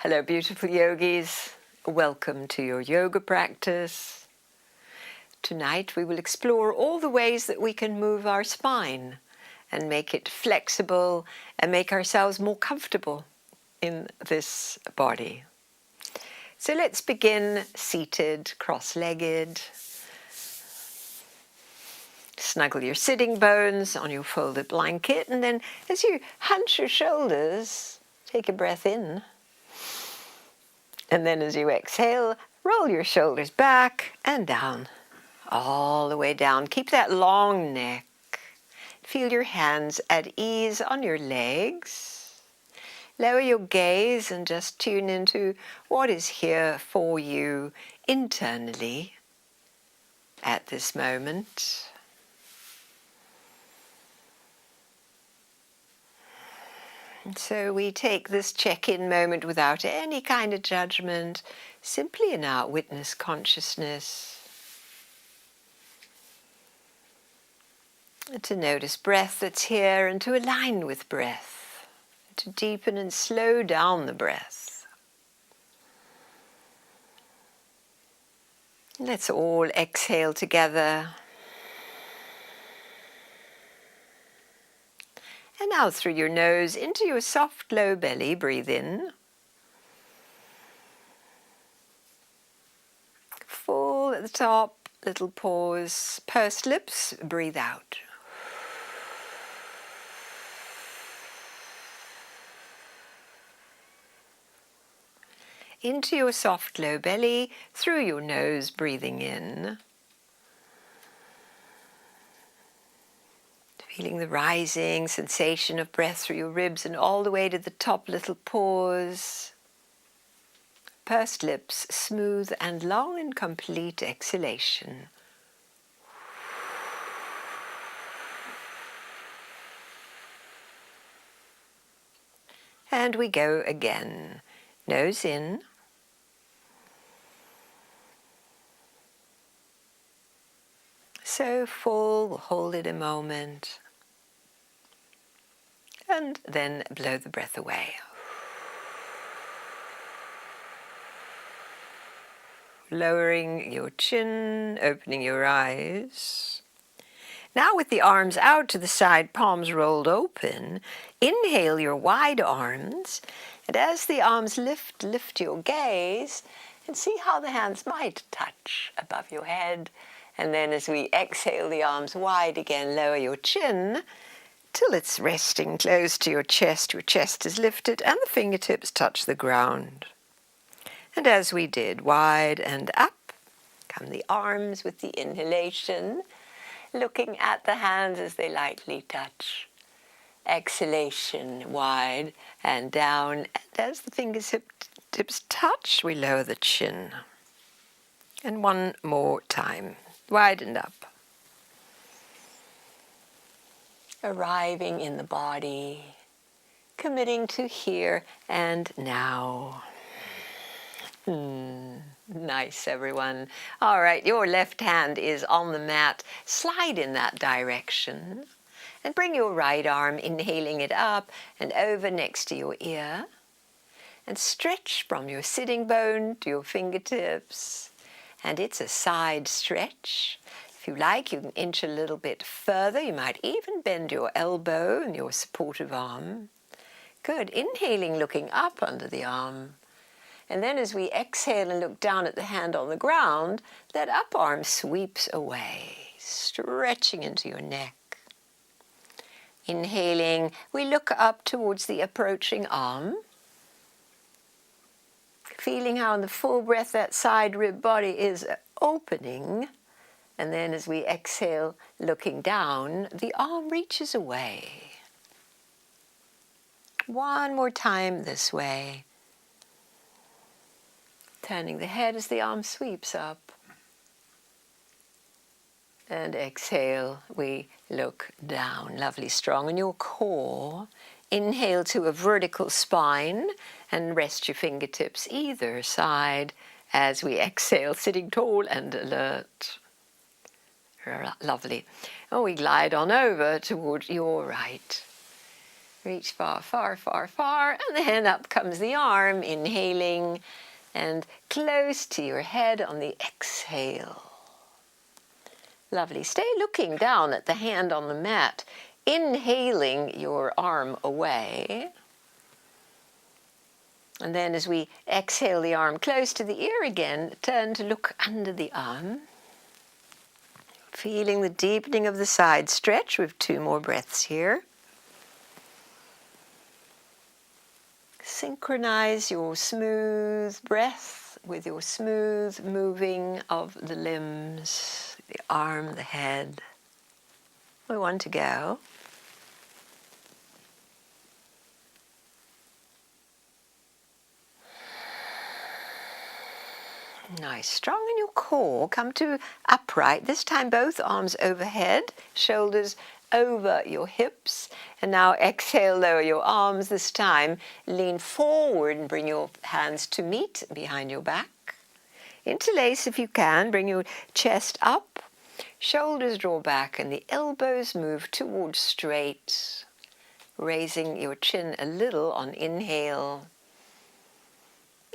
Hello, beautiful yogis. Welcome to your yoga practice. Tonight we will explore all the ways that we can move our spine and make it flexible and make ourselves more comfortable in this body. So let's begin seated, cross-legged. Snuggle your sitting bones on your folded blanket, and then as you hunch your shoulders, take a breath in. And then as you exhale, roll your shoulders back and down, all the way down. Keep that long neck. Feel your hands at ease on your legs. Lower your gaze and just tune into what is here for you internally at this moment. So we take this check-in moment without any kind of judgment, simply in our witness consciousness. And to notice breath that's here and to align with breath, to deepen and slow down the breath. Let's all exhale together. And now through your nose into your soft low belly, breathe in. Full at the top, little pause, pursed lips, breathe out. Into your soft low belly, through your nose, breathing in. Feeling the rising sensation of breath through your ribs and all the way to the top, little pause. Pursed lips, smooth and long and complete exhalation. And we go again. Nose in. So full, we'll hold it a moment. And then blow the breath away. Lowering your chin, opening your eyes. Now with the arms out to the side, palms rolled open, inhale your wide arms, and as the arms lift, lift your gaze, and see how the hands might touch above your head. And then as we exhale the arms wide again, lower your chin, till it's resting close to your chest is lifted and the fingertips touch the ground. And as we did, wide and up, come the arms with the inhalation, looking at the hands as they lightly touch. Exhalation, wide and down, and as the fingertips touch, we lower the chin. And one more time, wide and up. Arriving in the body, committing to here and now. Nice, everyone. All right, your left hand is on the mat. Slide in that direction and bring your right arm, inhaling it up and over next to your ear. And stretch from your sitting bone to your fingertips. And it's a side stretch. If you like, you can inch a little bit further. You might even bend your elbow and your supportive arm. Good. Inhaling, looking up under the arm. And then as we exhale and look down at the hand on the ground, that up arm sweeps away, stretching into your neck. Inhaling, we look up towards the approaching arm. Feeling how in the full breath that side rib body is opening. And then as we exhale, looking down, the arm reaches away. One more time this way. Turning the head as the arm sweeps up. And exhale, we look down. Lovely, strong in your core. Inhale to a vertical spine and rest your fingertips either side as we exhale, sitting tall and alert. Lovely. And we glide on over towards your right. Reach far, far, far, far, and then up comes the arm, inhaling, and close to your head on the exhale. Lovely. Stay looking down at the hand on the mat, inhaling your arm away. And then as we exhale the arm close to the ear again, turn to look under the arm. Feeling the deepening of the side stretch with 2 more breaths here. Synchronize your smooth breath with your smooth moving of the limbs, the arm, the head. We want to go. Nice. Strong in your core. Come to upright. This time both arms overhead, shoulders over your hips. And now exhale, lower your arms. This time lean forward and bring your hands to meet behind your back. Interlace if you can. Bring your chest up. Shoulders draw back and the elbows move towards straight. Raising your chin a little on inhale.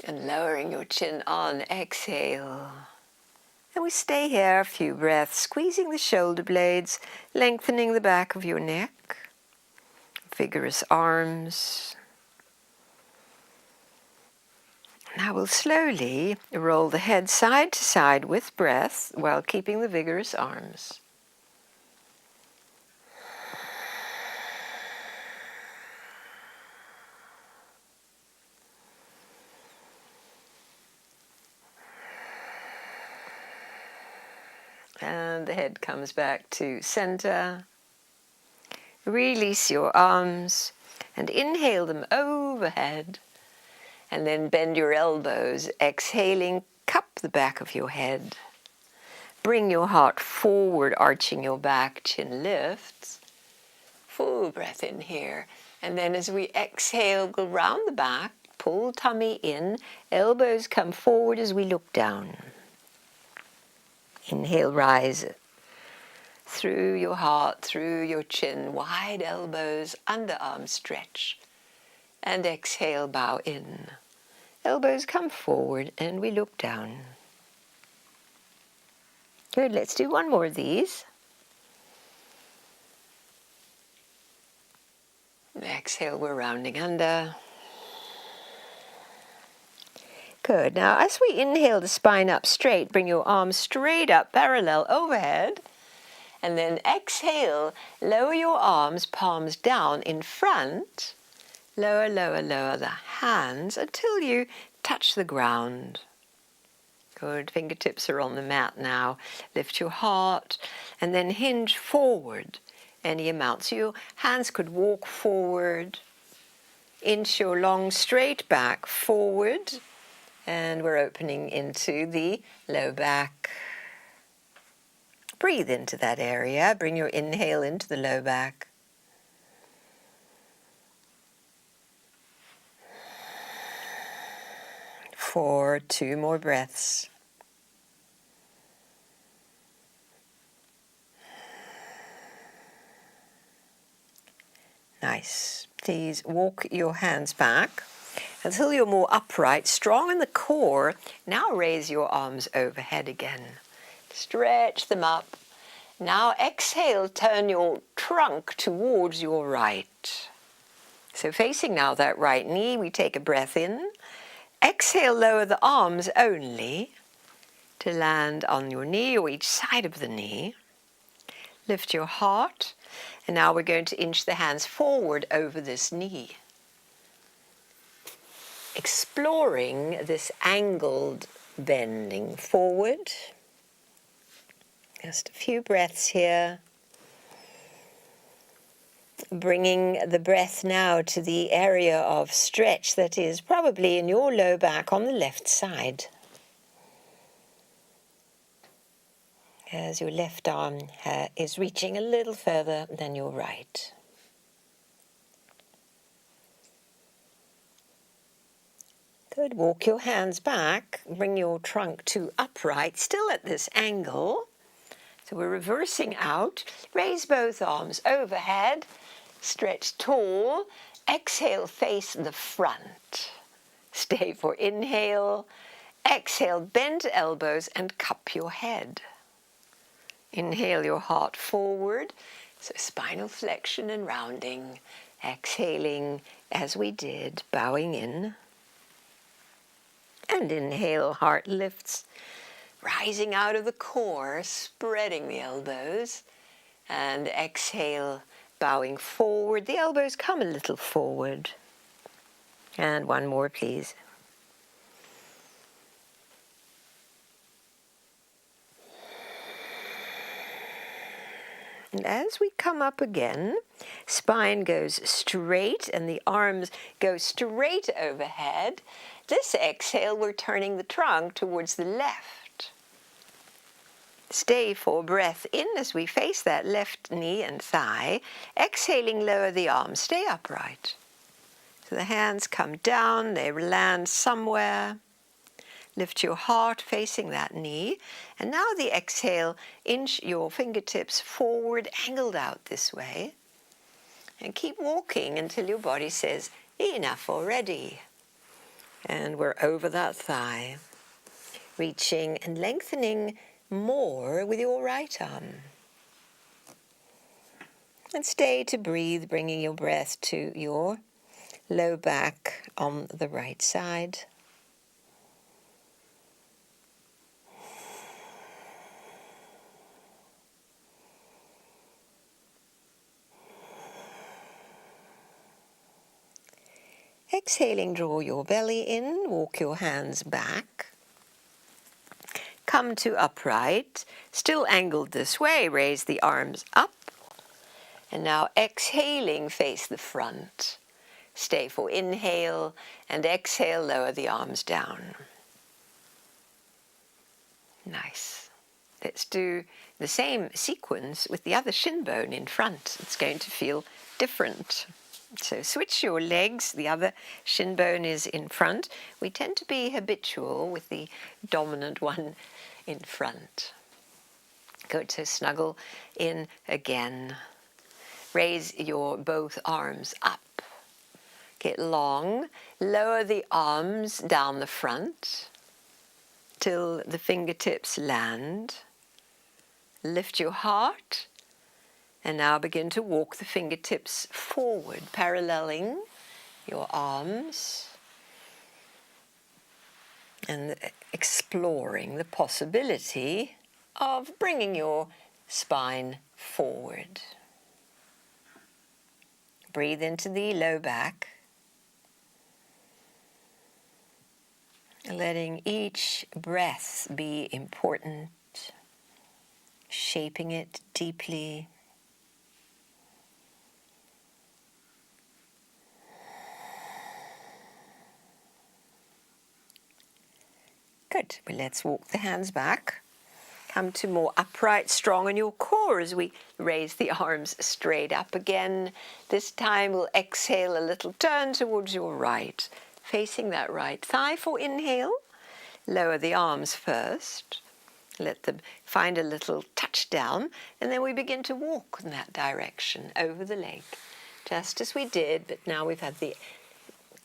And lowering your chin on exhale. And we stay here a few breaths, squeezing the shoulder blades, lengthening the back of your neck. Vigorous arms. Now we'll slowly roll the head side to side with breath while keeping the vigorous arms. And the head comes back to center. Release your arms and inhale them overhead. And then bend your elbows, exhaling, cup the back of your head. Bring your heart forward, arching your back, chin lifts. Full breath in here. And then as we exhale, go round the back, pull tummy in, elbows come forward as we look down. Inhale, rise through your heart, through your chin, wide elbows, underarms stretch. And exhale, bow in. Elbows come forward and we look down. Good, let's do one more of these. Exhale, we're rounding under. Good. Now, as we inhale the spine up straight, bring your arms straight up, parallel overhead. And then exhale, lower your arms, palms down in front. Lower, lower, lower the hands until you touch the ground. Good. Fingertips are on the mat now. Lift your heart and then hinge forward any amount. So your hands could walk forward. Inch your long straight back forward. And we're opening into the low back. Breathe into that area. Bring your inhale into the low back. For 2 more breaths. Nice. Please walk your hands back until you're more upright, strong in the core. Now raise your arms overhead again. Stretch them up. Now exhale, turn your trunk towards your right. So facing now that right knee, we take a breath in. Exhale, lower the arms only to land on your knee or each side of the knee. Lift your heart. And now we're going to inch the hands forward over this knee. Exploring this angled bending forward. Just a few breaths here. Bringing the breath now to the area of stretch that is probably in your low back on the left side. As your left arm is reaching a little further than your right. Good. Walk your hands back. Bring your trunk to upright, still at this angle. So we're reversing out. Raise both arms overhead. Stretch tall. Exhale, face the front. Stay for inhale. Exhale, bend elbows and cup your head. Inhale your heart forward, so spinal flexion and rounding. Exhaling as we did, bowing in. And inhale, heart lifts, rising out of the core, spreading the elbows. And exhale, bowing forward. The elbows come a little forward. And one more, please. And as we come up again, spine goes straight and the arms go straight overhead. This exhale, we're turning the trunk towards the left. Stay for breath in as we face that left knee and thigh. Exhaling, lower the arms. Stay upright. So the hands come down, they land somewhere. Lift your heart facing that knee. And now the exhale, inch your fingertips forward, angled out this way. And keep walking until your body says, enough already. And we're over that thigh. Reaching and lengthening more with your right arm. And stay to breathe, bringing your breath to your low back on the right side. Exhaling, draw your belly in, walk your hands back. Come to upright, still angled this way, raise the arms up. And now exhaling, face the front. Stay for inhale, and exhale, lower the arms down. Nice. Let's do the same sequence with the other shin bone in front. It's going to feel different. So switch your legs, the other shin bone is in front. We tend to be habitual with the dominant one in front. Good, so snuggle in again. Raise your both arms up. Get long, lower the arms down the front till the fingertips land. Lift your heart. And now begin to walk the fingertips forward, paralleling your arms and exploring the possibility of bringing your spine forward. Breathe into the low back, letting each breath be important, shaping it deeply. Good. Well, let's walk the hands back. Come to more upright, strong in your core as we raise the arms straight up again. This time we'll exhale a little turn towards your right, facing that right thigh for inhale. Lower the arms first. Let them find a little touch down, and then we begin to walk in that direction over the leg, just as we did, but now we've had the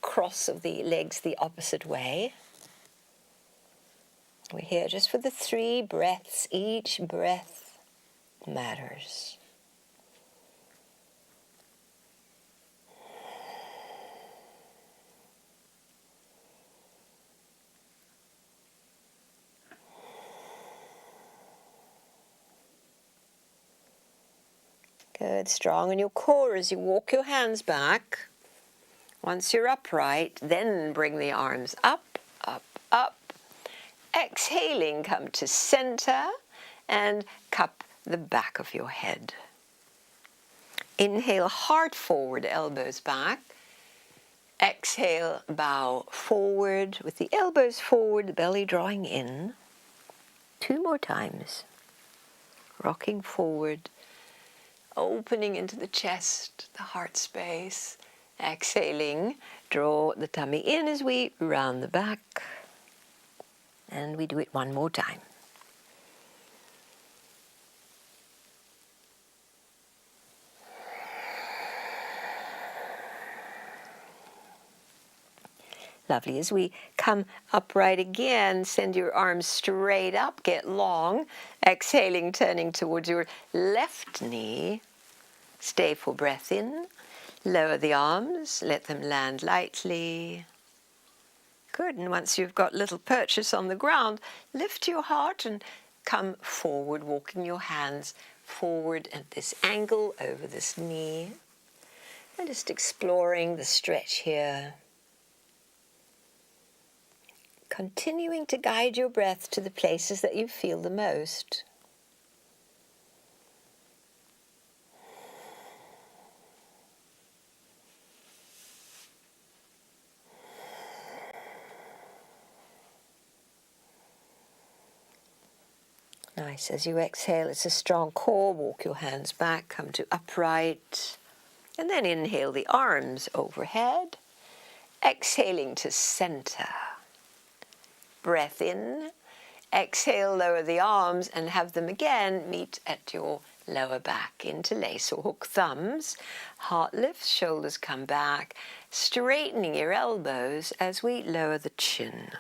cross of the legs the opposite way. We're here just for the 3 breaths. Each breath matters. Good, strong in your core as you walk your hands back. Once you're upright, then bring the arms up, up, up. Exhaling, come to center and cup the back of your head. Inhale, heart forward, elbows back. Exhale, bow forward with the elbows forward, the belly drawing in. 2 more times. Rocking forward, opening into the chest, the heart space. Exhaling, draw the tummy in as we round the back. And we do it 1 more time. Lovely. As we come upright again, send your arms straight up, get long. Exhaling, turning towards your left knee. Stay for breath in. Lower the arms, let them land lightly. Good, and once you've got little purchase on the ground, lift your heart and come forward, walking your hands forward at this angle over this knee. And just exploring the stretch here. Continuing to guide your breath to the places that you feel the most. Nice. As you exhale, it's a strong core. Walk your hands back, come to upright. And then inhale the arms overhead. Exhaling to center. Breath in. Exhale, lower the arms and have them again meet at your lower back. Interlace or hook thumbs. Heart lifts, shoulders come back. Straightening your elbows as we lower the chin.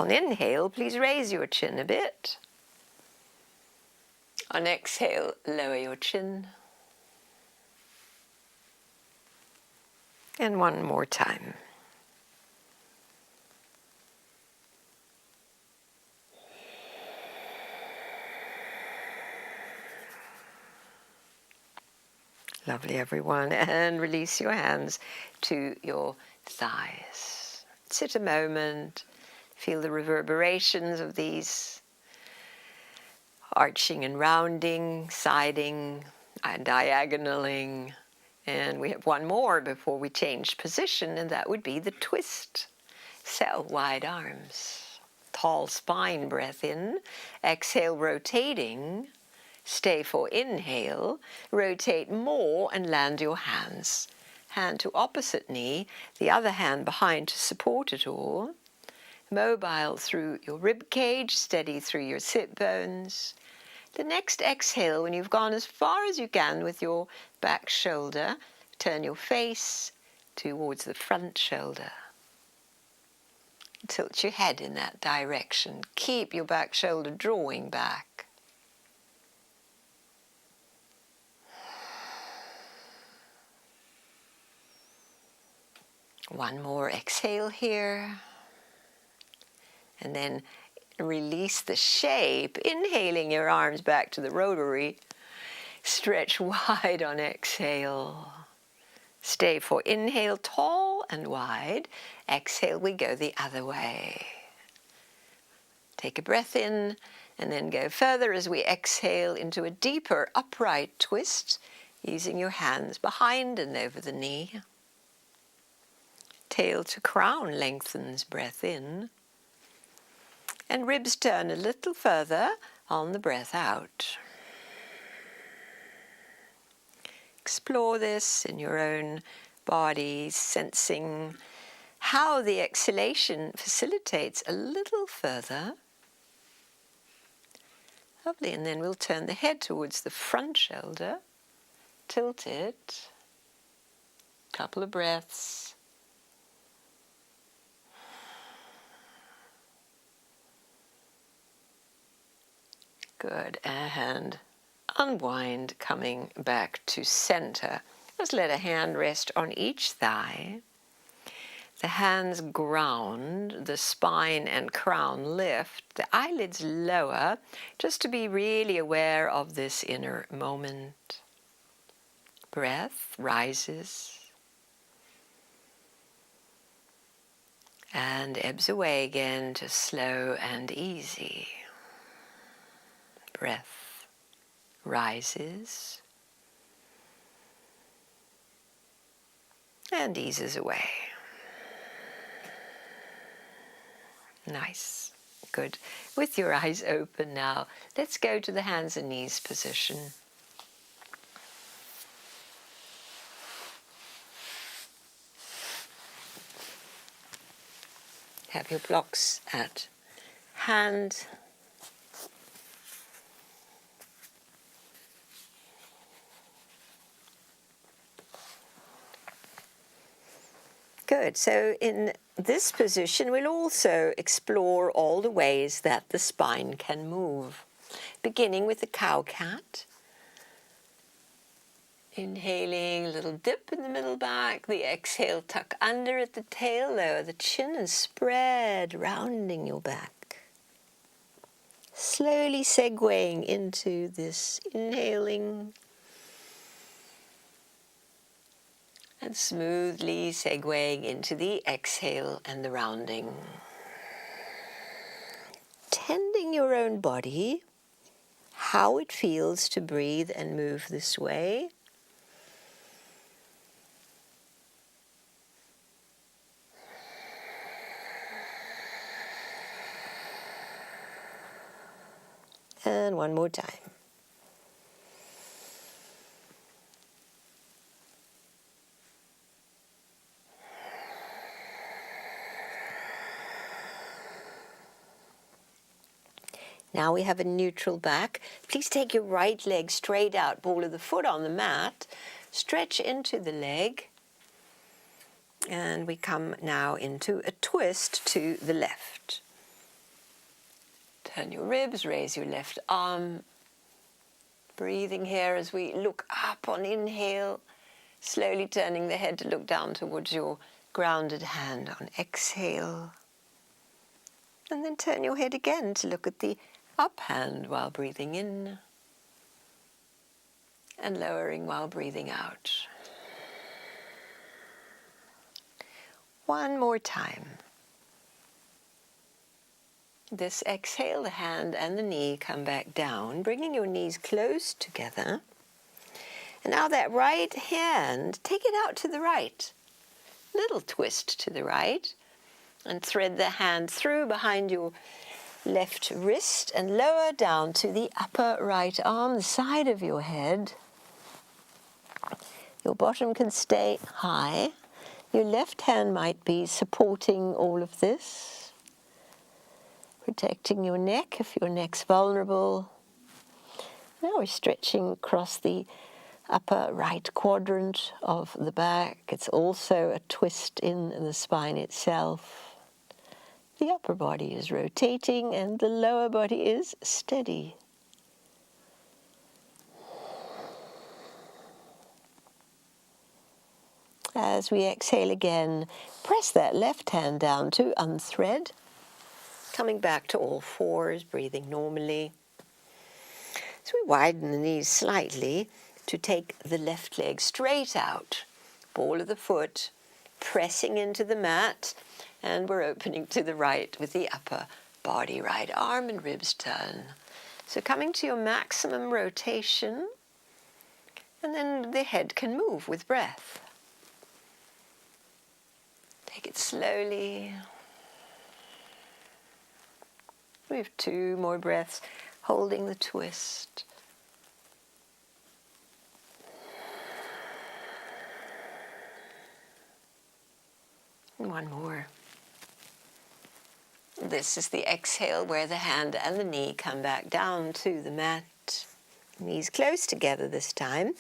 On inhale, please raise your chin a bit. On exhale, lower your chin. And one more time. Lovely, everyone. And release your hands to your thighs. Sit a moment. Feel the reverberations of these arching and rounding, siding and diagonaling. And we have one more before we change position, and that would be the twist. So wide arms, tall spine, breath in, exhale, rotating, stay for inhale, rotate more and land your hands. Hand to opposite knee, the other hand behind to support it all. Mobile through your rib cage, steady through your sit bones. The next exhale, when you've gone as far as you can with your back shoulder, turn your face towards the front shoulder. Tilt your head in that direction. Keep your back shoulder drawing back. One more exhale here. And then release the shape, inhaling your arms back to the rotary. Stretch wide on exhale. Stay for inhale, tall and wide. Exhale, we go the other way. Take a breath in and then go further as we exhale into a deeper upright twist, using your hands behind and over the knee. Tail to crown lengthens, breath in. And ribs turn a little further on the breath out. Explore this in your own body, sensing how the exhalation facilitates a little further. Lovely, and then we'll turn the head towards the front shoulder, tilt it, couple of breaths. Good, and unwind, coming back to center. Just let a hand rest on each thigh. The hands ground, the spine and crown lift, the eyelids lower, just to be really aware of this inner moment. Breath rises and ebbs away again to slow and easy. Breath rises and eases away. Nice. Good. With your eyes open now, let's go to the hands and knees position. Have your blocks at hand. Good. So in this position, we'll also explore all the ways that the spine can move, beginning with the cow cat. Inhaling, a little dip in the middle back, the exhale, tuck under at the tail, lower the chin and spread, rounding your back. Slowly segueing into this inhaling and smoothly segueing into the exhale and the rounding. Tending your own body, how it feels to breathe and move this way. And one more time. Now we have a neutral back. Please take your right leg straight out, ball of the foot on the mat. Stretch into the leg. And we come now into a twist to the left. Turn your ribs, raise your left arm. Breathing here as we look up on inhale, slowly turning the head to look down towards your grounded hand on exhale. And then turn your head again to look at the up hand while breathing in. And lowering while breathing out. One more time. This exhale, the hand and the knee come back down, bringing your knees close together. And now that right hand, take it out to the right. Little twist to the right. And thread the hand through behind your left wrist and lower down to the upper right arm, the side of your head. Your bottom can stay high. Your left hand might be supporting all of this, protecting your neck if your neck's vulnerable. Now we're stretching across the upper right quadrant of the back. It's also a twist in the spine itself. The upper body is rotating and the lower body is steady. As we exhale again, press that left hand down to unthread. Coming back to all fours, breathing normally. So we widen the knees slightly to take the left leg straight out. Ball of the foot, pressing into the mat, and we're opening to the right with the upper body, right arm and ribs turn. So coming to your maximum rotation, and then the head can move with breath. Take it slowly. We have 2 more breaths, holding the twist. And one more. This is the exhale where the hand and the knee come back down to the mat. Knees close together this time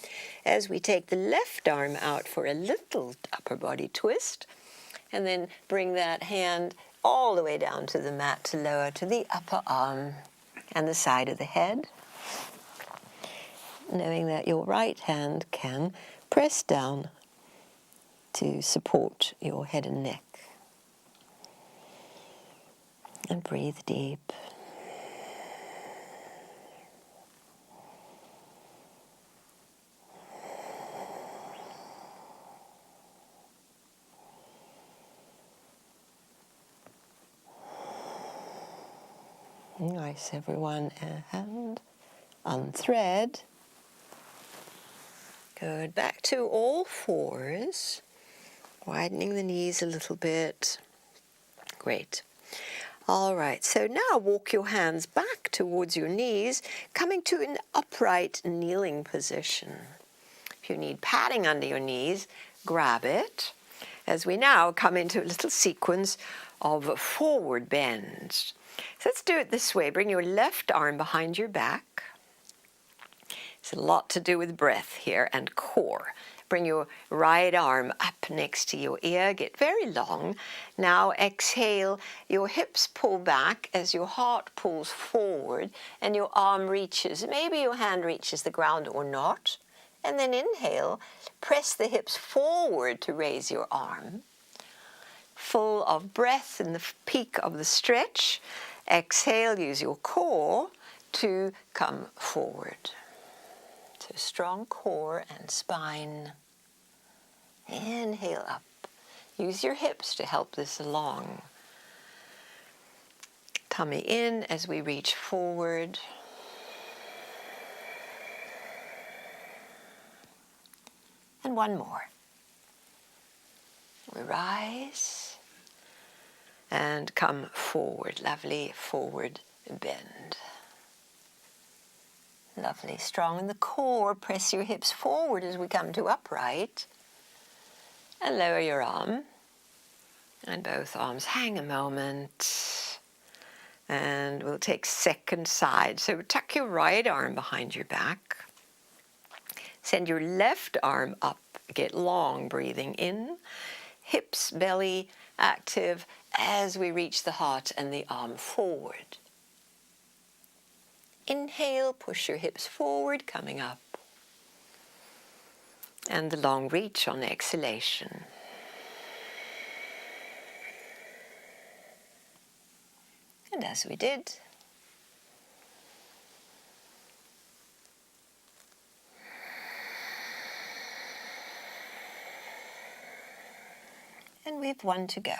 as we take the left arm out for a little upper body twist. And then bring that hand all the way down to the mat to lower to the upper arm and the side of the head. Knowing that your right hand can press down to support your head and neck. And breathe deep. Nice, everyone, and unthread. Good, back to all fours, widening the knees a little bit. Great. All right, so now walk your hands back towards your knees, coming to an upright kneeling position. If you need padding under your knees, grab it, as we now come into a little sequence of forward bends. So let's do it this way. Bring your left arm behind your back. It's a lot to do with breath here and core. Bring your right arm up next to your ear, get very long. Now exhale, your hips pull back as your heart pulls forward and your arm reaches. Maybe your hand reaches the ground or not. And then inhale, press the hips forward to raise your arm. Full of breath in the peak of the stretch. Exhale, use your core to come forward. So strong core and spine. Inhale up. Use your hips to help this along. Tummy in as we reach forward. And one more. We rise and come forward. Lovely forward bend. Lovely. Strong in the core. Press your hips forward as we come to upright. And lower your arm. And both arms hang a moment. And we'll take second side. So tuck your right arm behind your back. Send your left arm up. Get long, breathing in. Hips, belly active as we reach the heart and the arm forward. Inhale, push your hips forward, coming up. And the long reach on exhalation. And as we did, and we have one to go.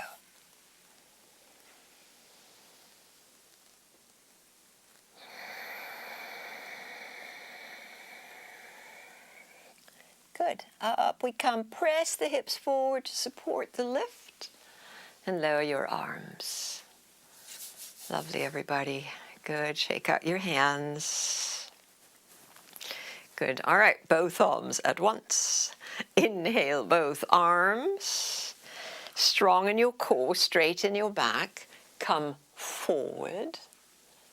Good. Up we come. Press the hips forward to support the lift and lower your arms. Lovely, everybody. Good. Shake out your hands. Good. All right. Both arms at once. Inhale, both arms. Strong in your core, straight in your back. Come forward.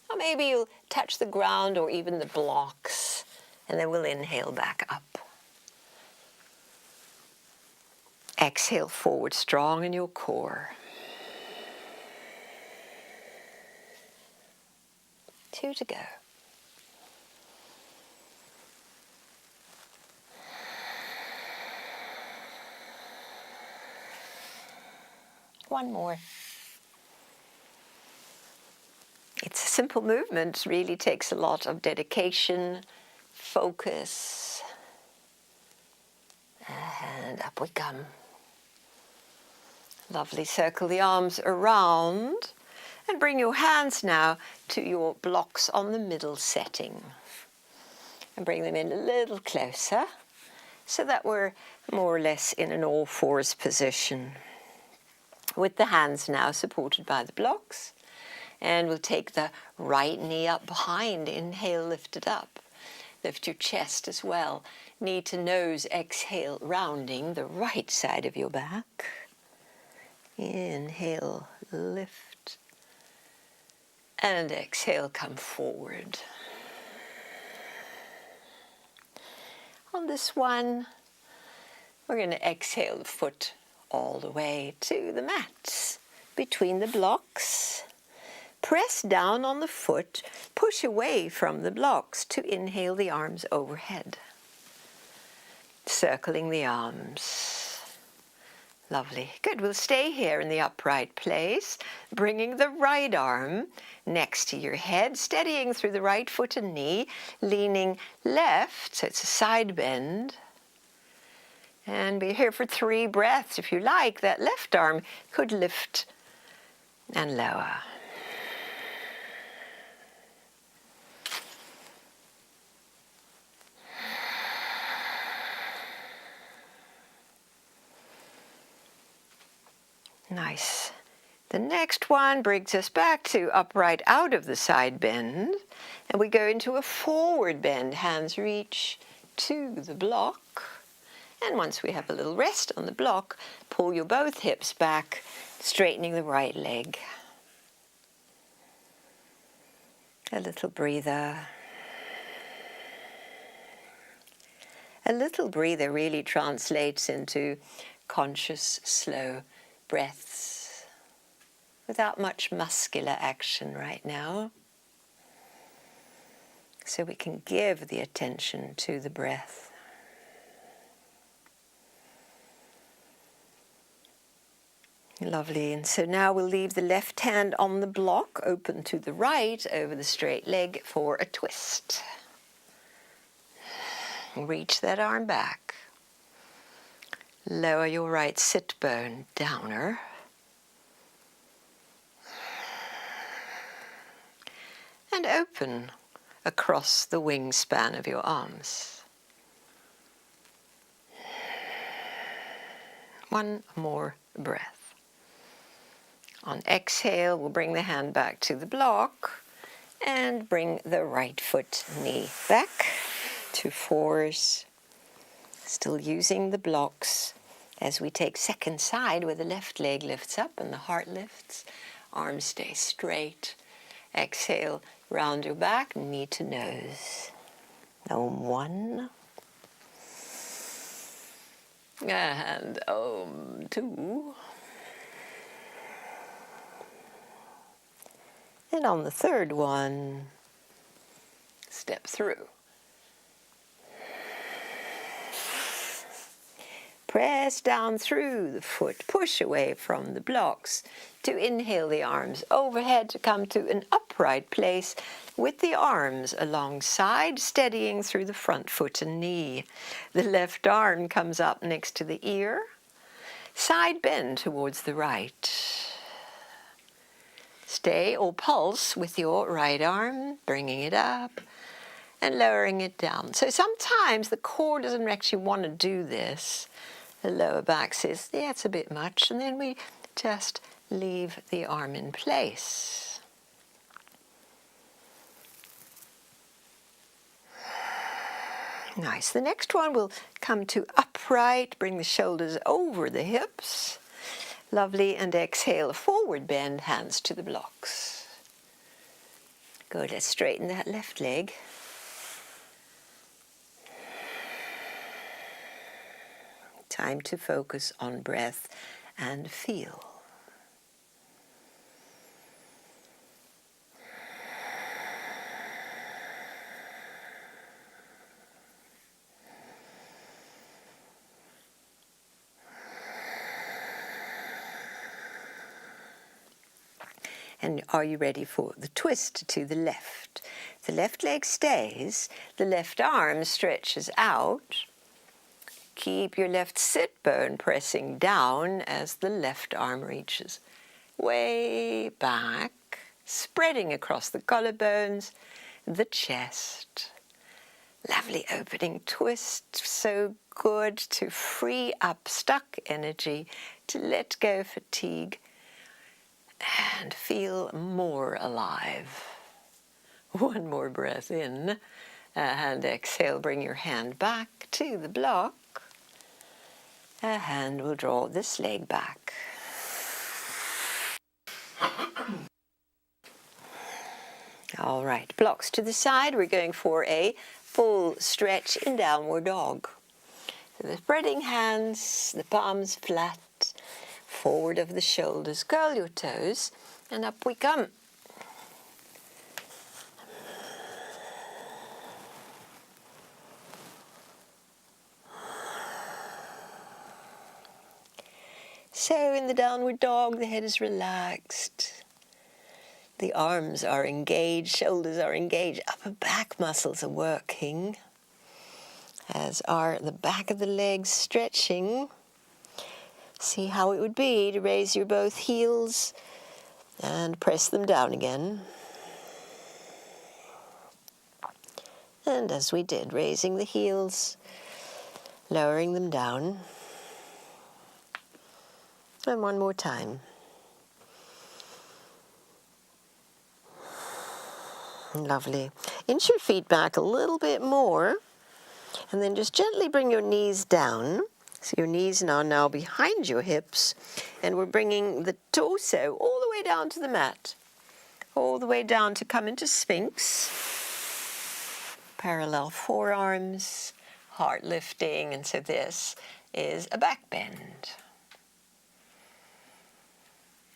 Or maybe you'll touch the ground or even the blocks. And then we'll inhale back up. Exhale forward, strong in your core. 2 to go. One more. It's a simple movement, really takes a lot of dedication, focus, and up we come. Lovely. Circle the arms around and bring your hands now to your blocks on the middle setting. And bring them in a little closer so that we're more or less in an all-fours position. With the hands now supported by the blocks. And we'll take the right knee up behind. Inhale, lift it up. Lift your chest as well. Knee to nose, exhale, rounding the right side of your back. Inhale, lift. And exhale, come forward. On this one, we're going to exhale the foot all the way to the mat. Between the blocks. Press down on the foot, push away from the blocks to inhale the arms overhead. Circling the arms. Lovely. Good. We'll stay here in the upright place, bringing the right arm next to your head, steadying through the right foot and knee, leaning left, so it's a side bend. And be here for 3 breaths. If you like, that left arm could lift and lower. Nice. The next one brings us back to upright out of the side bend. And we go into a forward bend. Hands reach to the block. And once we have a little rest on the block, pull your both hips back, straightening the right leg. A little breather. A little breather really translates into conscious, slow breaths without much muscular action right now. So we can give the attention to the breath. Lovely. And so now we'll leave the left hand on the block, open to the right over the straight leg for a twist. Reach that arm back. Lower your right sit bone, downer. And open across the wingspan of your arms. One more breath. On exhale, we'll bring the hand back to the block and bring the right foot, knee back to fours. Still using the blocks as we take second side where the left leg lifts up and the heart lifts. Arms stay straight. Exhale, round your back, knee to nose. Om one. And Om two. And on the third one, step through. Press down through the foot, push away from the blocks to inhale the arms overhead to come to an upright place with the arms alongside, steadying through the front foot and knee. The left arm comes up next to the ear, side bend towards the right. Stay or pulse with your right arm, bringing it up and lowering it down. So sometimes the core doesn't actually want to do this. The lower back says, yeah, it's a bit much, and then we just leave the arm in place. Nice. The next one will come to upright, bring the shoulders over the hips. Lovely, and exhale, forward bend, hands to the blocks. Good, let's straighten that left leg. Time to focus on breath and feel. And are you ready for the twist to the left? The left leg stays, the left arm stretches out. Keep your left sit bone pressing down as the left arm reaches way back, spreading across the collarbones, the chest. Lovely opening twist, so good to free up stuck energy, to let go fatigue and feel more alive. One more breath in and exhale, bring your hand back to the block. A hand will draw this leg back. All right, blocks to the side. We're going for a full stretch in downward dog. So the spreading hands, the palms flat, forward of the shoulders, curl your toes, and up we come. So in the downward dog, the head is relaxed. The arms are engaged, shoulders are engaged, upper back muscles are working, as are the back of the legs stretching. See how it would be to raise your both heels and press them down again. And as we did, raising the heels, lowering them down. And one more time. Lovely. Inch your feet back a little bit more, and then just gently bring your knees down. So your knees are now behind your hips, and we're bringing the torso all the way down to the mat, all the way down to come into Sphinx. Parallel forearms, heart lifting, and so this is a back bend.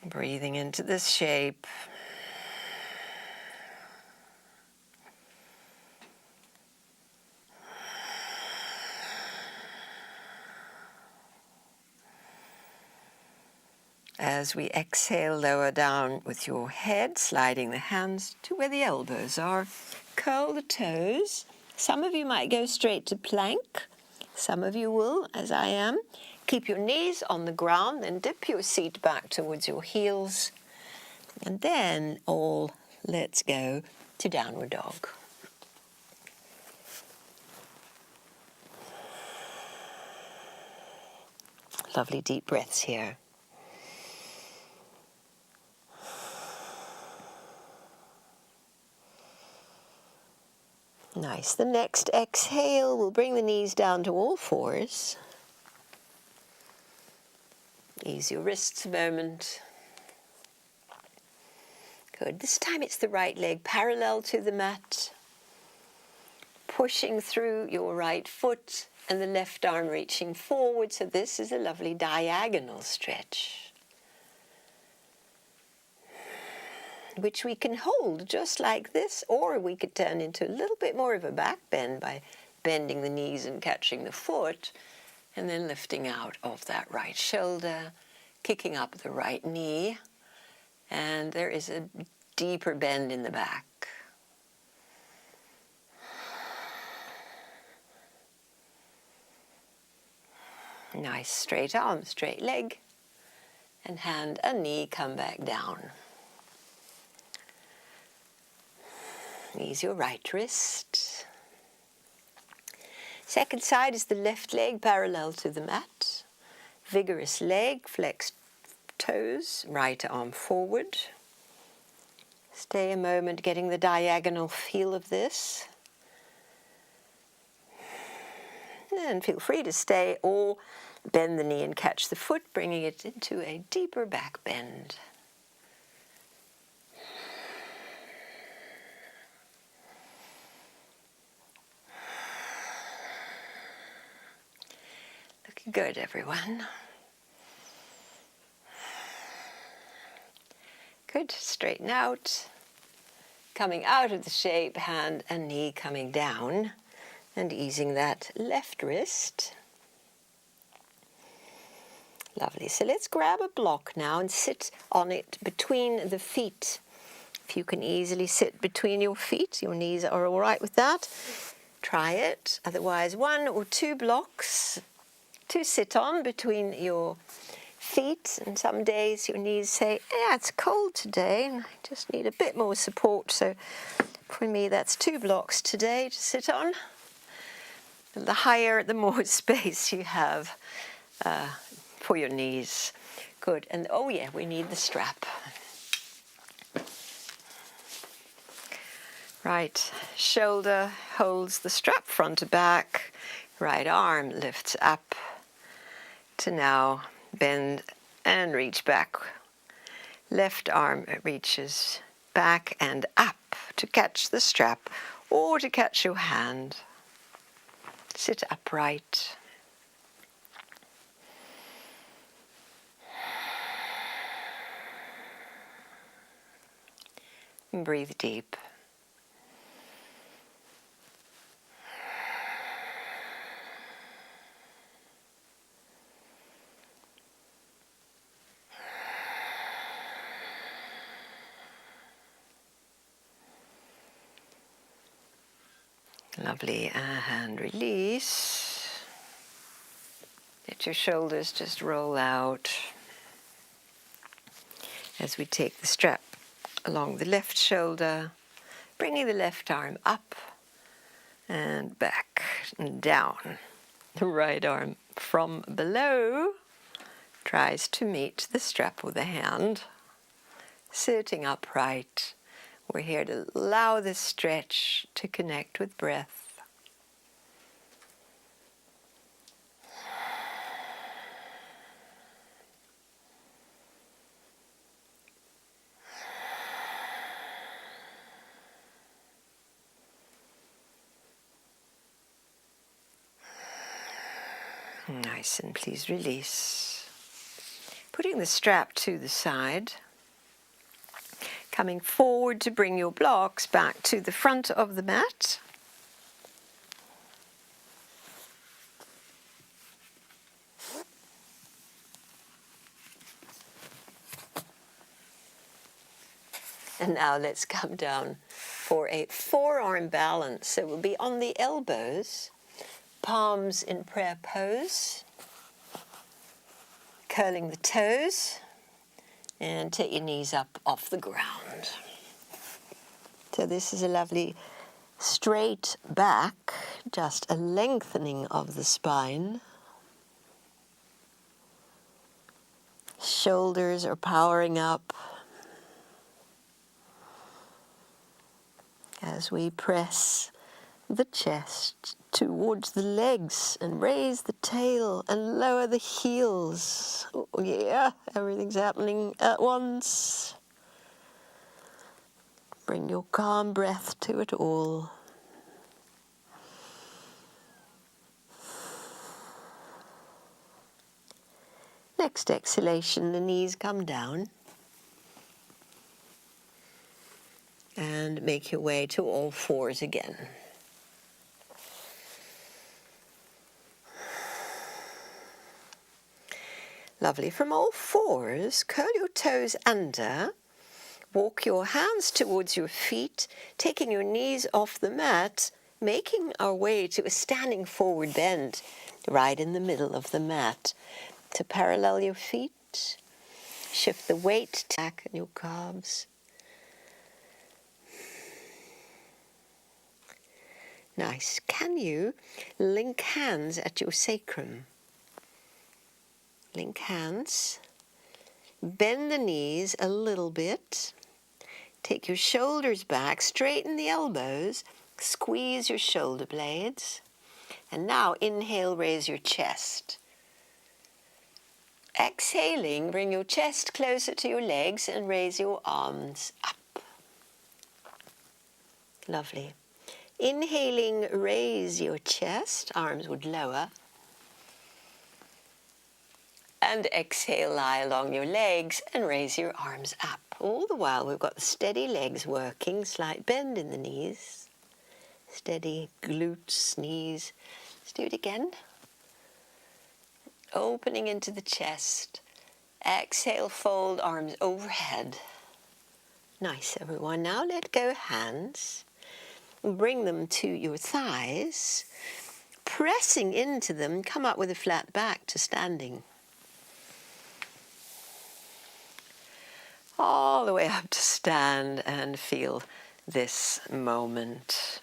Breathing into this shape. As we exhale, lower down with your head, sliding the hands to where the elbows are. Curl the toes. Some of you might go straight to plank. Some of you will, as I am. Keep your knees on the ground, then dip your seat back towards your heels. And then all let's go to downward dog. Lovely deep breaths here. Nice. The next exhale, we'll bring the knees down to all fours. Ease your wrists a moment. Good. This time it's the right leg parallel to the mat. Pushing through your right foot and the left arm reaching forward. So this is a lovely diagonal stretch, which we can hold just like this, or we could turn into a little bit more of a back bend by bending the knees and catching the foot, and then lifting out of that right shoulder, kicking up the right knee, and there is a deeper bend in the back. Nice straight arm, straight leg, and hand and knee come back down. Ease your right wrist. Second side is the left leg parallel to the mat. Vigorous leg, flexed toes, right arm forward. Stay a moment getting the diagonal feel of this. And feel free to stay or bend the knee and catch the foot, bringing it into a deeper back bend. Looking good, everyone. Good. Straighten out. Coming out of the shape, hand and knee coming down, and easing that left wrist. Lovely. So let's grab a block now and sit on it between the feet. If you can easily sit between your feet, your knees are all right with that, try it. Otherwise, 1 or 2 blocks to sit on between your feet. And some days your knees say, yeah, it's cold today and I just need a bit more support. So for me, that's 2 blocks today to sit on. And the higher, the more space you have for your knees. Good. And oh yeah, we need the strap. Right shoulder holds the strap front to back. Right arm lifts up to now bend and reach back. Left arm reaches back and up to catch the strap or to catch your hand. Sit upright. And breathe deep. Lovely, and release. Let your shoulders just roll out as we take the strap along the left shoulder, bringing the left arm up and back and down. The right arm from below tries to meet the strap with a hand, sitting upright. We're here to allow this stretch to connect with breath. Nice, and please release. Putting the strap to the side. Coming forward to bring your blocks back to the front of the mat. And now let's come down for a forearm balance. So we'll be on the elbows, palms in prayer pose, curling the toes, and take your knees up off the ground. So this is a lovely straight back, just a lengthening of the spine. Shoulders are powering up as we press the chest towards the legs and raise the tail and lower the heels. Oh, yeah, everything's happening at once. Bring your calm breath to it all. Next exhalation, the knees come down. And make your way to all fours again. Lovely. From all fours, curl your toes under. Walk your hands towards your feet, taking your knees off the mat, making our way to a standing forward bend right in the middle of the mat. To parallel your feet, shift the weight back in your calves. Nice. Can you link hands at your sacrum? Link hands. Bend the knees a little bit. Take your shoulders back, straighten the elbows, squeeze your shoulder blades. And now inhale, raise your chest. Exhaling, bring your chest closer to your legs and raise your arms up. Lovely. Inhaling, raise your chest, arms would lower. And exhale, lie along your legs and raise your arms up. All the while we've got the steady legs working, slight bend in the knees. Steady glutes, knees. Let's do it again. Opening into the chest. Exhale, fold arms overhead. Nice, everyone. Now let go hands. Bring them to your thighs. Pressing into them, come up with a flat back to standing. All the way up to stand and feel this moment.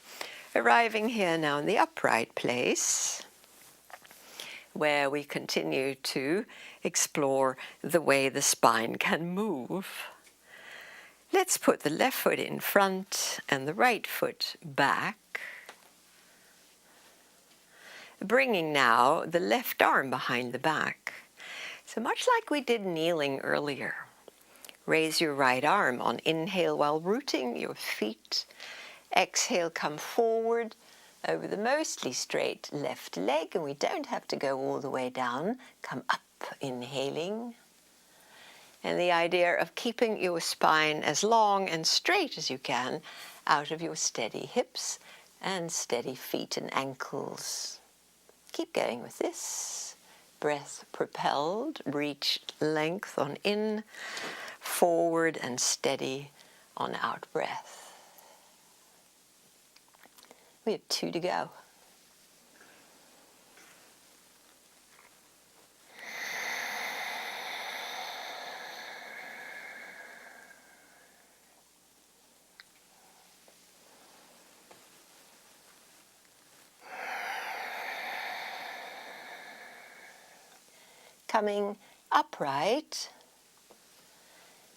Arriving here now in the upright place, where we continue to explore the way the spine can move. Let's put the left foot in front and the right foot back. Bringing now the left arm behind the back. So much like we did kneeling earlier. Raise your right arm on inhale while rooting your feet. Exhale, come forward over the mostly straight left leg, and we don't have to go all the way down. Come up, inhaling. And the idea of keeping your spine as long and straight as you can out of your steady hips and steady feet and ankles. Keep going with this. Breath propelled, reach length on in, forward and steady on out breath. We have 2 to go. Coming upright,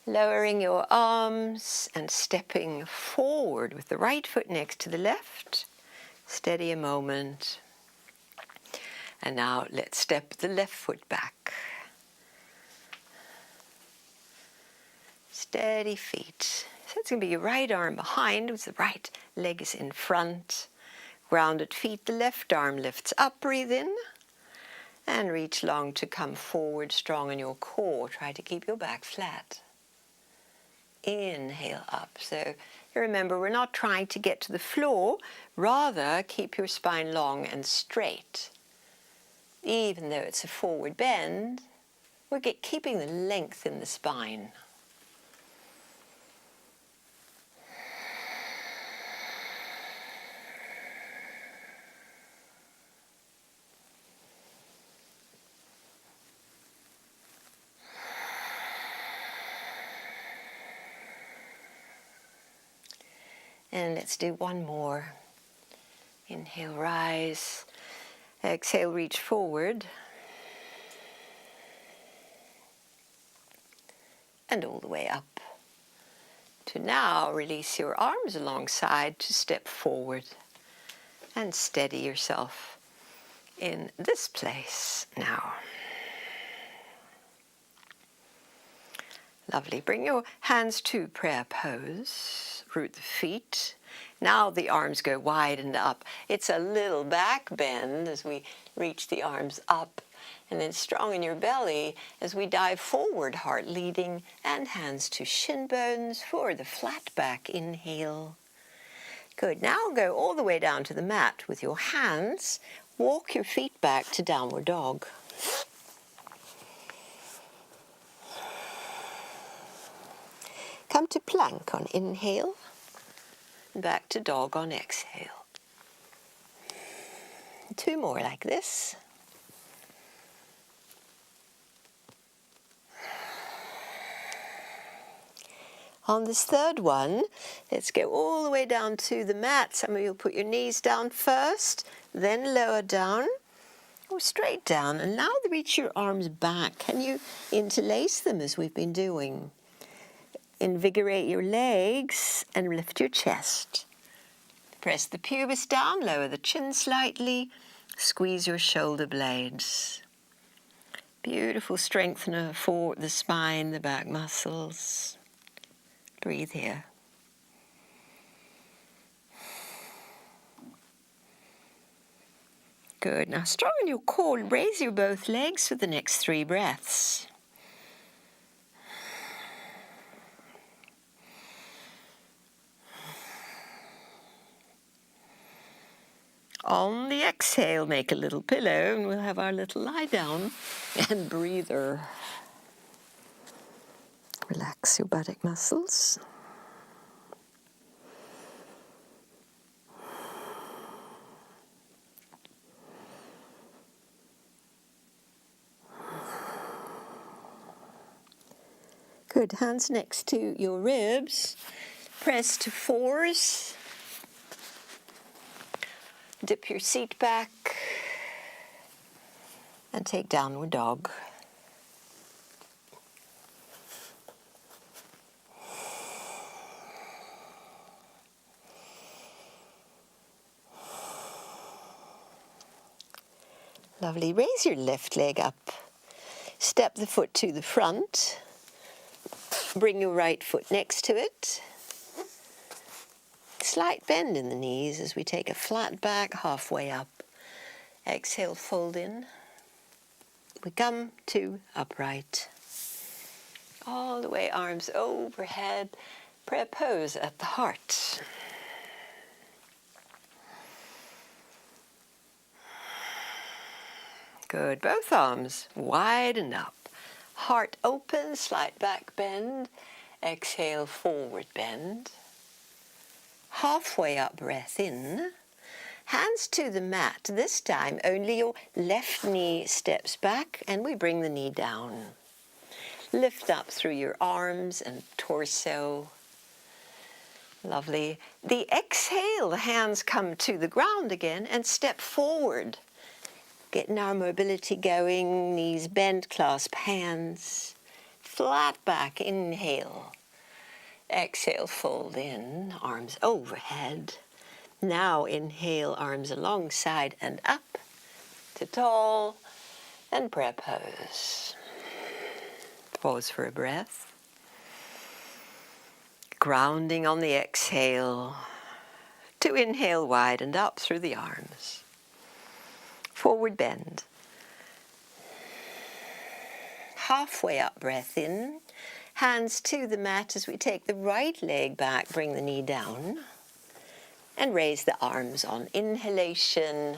lowering your arms and stepping forward with the right foot next to the left. Steady a moment. And now let's step the left foot back. Steady feet. So it's going to be your right arm behind with the right leg is in front. Grounded feet, the left arm lifts up, breathe in. And reach long to come forward, strong in your core. Try to keep your back flat. Inhale up. So remember, we're not trying to get to the floor. Rather, keep your spine long and straight. Even though it's a forward bend, we're keeping the length in the spine. And let's do one more. Inhale, rise. Exhale, reach forward. And all the way up. To now release your arms alongside to step forward. And steady yourself in this place now. Lovely. Bring your hands to prayer pose. Root the feet. Now the arms go wide and up. It's a little back bend as we reach the arms up. And then strong in your belly as we dive forward, heart leading, and hands to shin bones for the flat back inhale. Good. Now go all the way down to the mat with your hands. Walk your feet back to downward dog. Come to plank on inhale, and back to dog on exhale. 2 more like this. On this third one, let's go all the way down to the mat. Some of you will put your knees down first, then lower down, or straight down. And now reach your arms back. Can you interlace them as we've been doing? Invigorate your legs and lift your chest. Press the pubis down, lower the chin slightly, squeeze your shoulder blades. Beautiful strengthener for the spine, the back muscles. Breathe here. Good. Now strong in your core, raise your both legs for the next 3 breaths. On the exhale, make a little pillow, and we'll have our little lie down and breather. Relax your buttock muscles. Good. Hands next to your ribs. Press to 4s. Dip your seat back and take downward dog. Lovely. Raise your left leg up. Step the foot to the front. Bring your right foot next to it. Slight bend in the knees as we take a flat back halfway up. Exhale, fold in. We come to upright. All the way, arms overhead. Prayer pose at the heart. Good. Both arms wide and up. Heart open, slight back bend. Exhale, forward bend. Halfway up, breath in. Hands to the mat. This time, only your left knee steps back, and we bring the knee down. Lift up through your arms and torso. Lovely. The exhale, the hands come to the ground again and step forward. Getting our mobility going, knees bent, clasp hands. Flat back, inhale. Exhale, fold in, arms overhead. Now inhale, arms alongside and up to tall and prayer pose. Pause for a breath. Grounding on the exhale to inhale wide and up through the arms. Forward bend. Halfway up, breath in. Hands to the mat as we take the right leg back, bring the knee down. And raise the arms on inhalation.